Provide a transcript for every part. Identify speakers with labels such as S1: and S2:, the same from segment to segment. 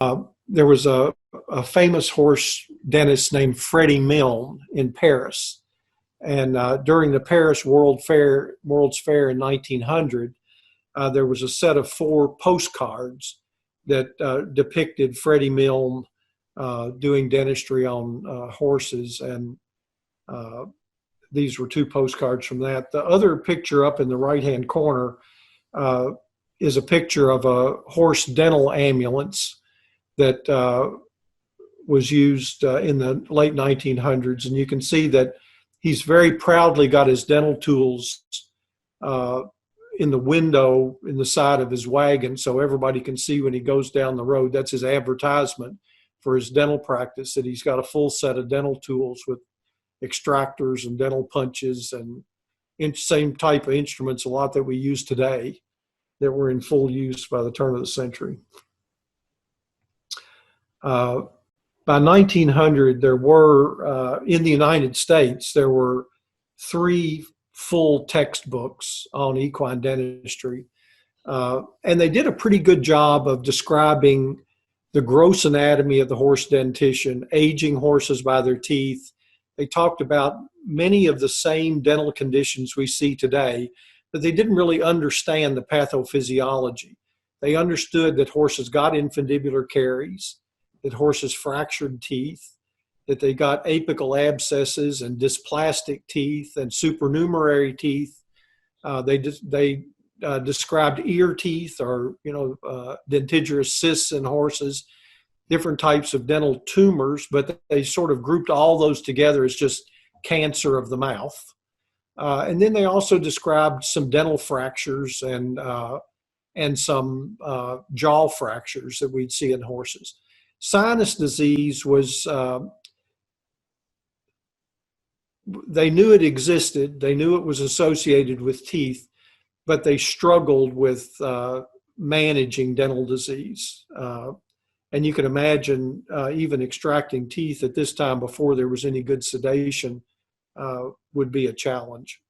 S1: there was a famous horse dentist named Freddy Milne in Paris. And during the Paris World's Fair in 1900, there was a set of 4 postcards that depicted Freddy Milne doing dentistry on horses. And these were 2 postcards from that. The other picture up in the right-hand corner is a picture of a horse dental ambulance that was used in the late 1900s. And you can see that he's very proudly got his dental tools in the window in the side of his wagon so everybody can see when he goes down the road. That's his advertisement for his dental practice, that he's got a full set of dental tools with extractors and dental punches and same type of instruments, a lot that we use today, that were in full use by the turn of the century. By 1900, there were, in the United States, there were 3 full textbooks on equine dentistry. And they did a pretty good job of describing the gross anatomy of the horse dentition, aging horses by their teeth. They talked about many of the same dental conditions we see today, but they didn't really understand the pathophysiology. They understood that horses got infundibular caries, that horses fractured teeth, that they got apical abscesses and dysplastic teeth and supernumerary teeth. They described ear teeth, or dentigerous cysts in horses, different types of dental tumors, but they sort of grouped all those together as just cancer of the mouth. And then they also described some dental fractures and some jaw fractures that we'd see in horses. Sinus disease was, they knew it existed, they knew it was associated with teeth, but they struggled with managing dental disease. And you can imagine even extracting teeth at this time, before there was any good sedation, would be a challenge.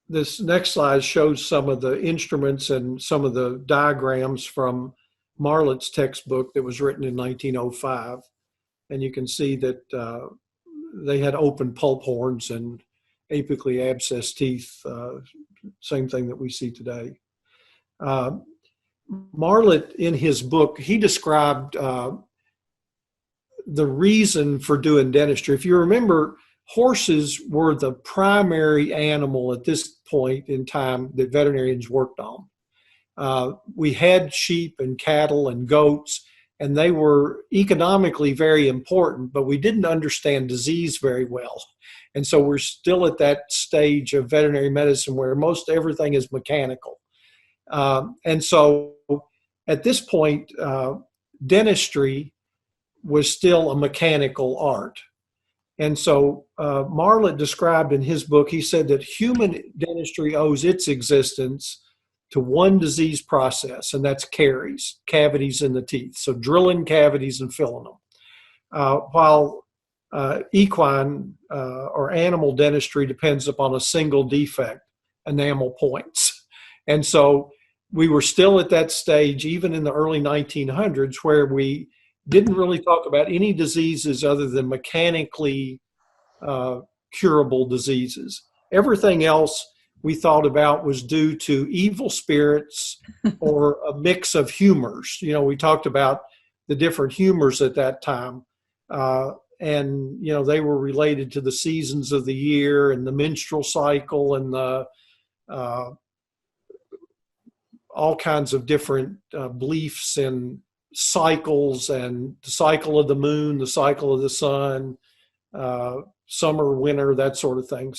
S1: This next slide shows some of the instruments and some of the diagrams from Marlatt's textbook that was written in 1905. And you can see that they had open pulp horns and apically abscessed teeth, same thing that we see today. Marlatt, in his book, he described the reason for doing dentistry. If you remember, horses were the primary animal at this point in time that veterinarians worked on. We had sheep and cattle and goats, and they were economically very important, but we didn't understand disease very well. And so we're still at that stage of veterinary medicine where most everything is mechanical. And so at this point, dentistry was still a mechanical art. And so Marlatt described in his book, he said that human dentistry owes its existence to one disease process, and that's caries, cavities in the teeth. So drilling cavities and filling them. While equine or animal dentistry depends upon a single defect, enamel points. And so we were still at that stage, even in the early 1900s, where we didn't really talk about any diseases other than mechanically curable diseases. Everything else we thought about was due to evil spirits or a mix of humors. We talked about the different humors at that time. And, they were related to the seasons of the year and the menstrual cycle and the all kinds of different beliefs and cycles, and the cycle of the moon, the cycle of the sun, summer, winter, that sort of thing.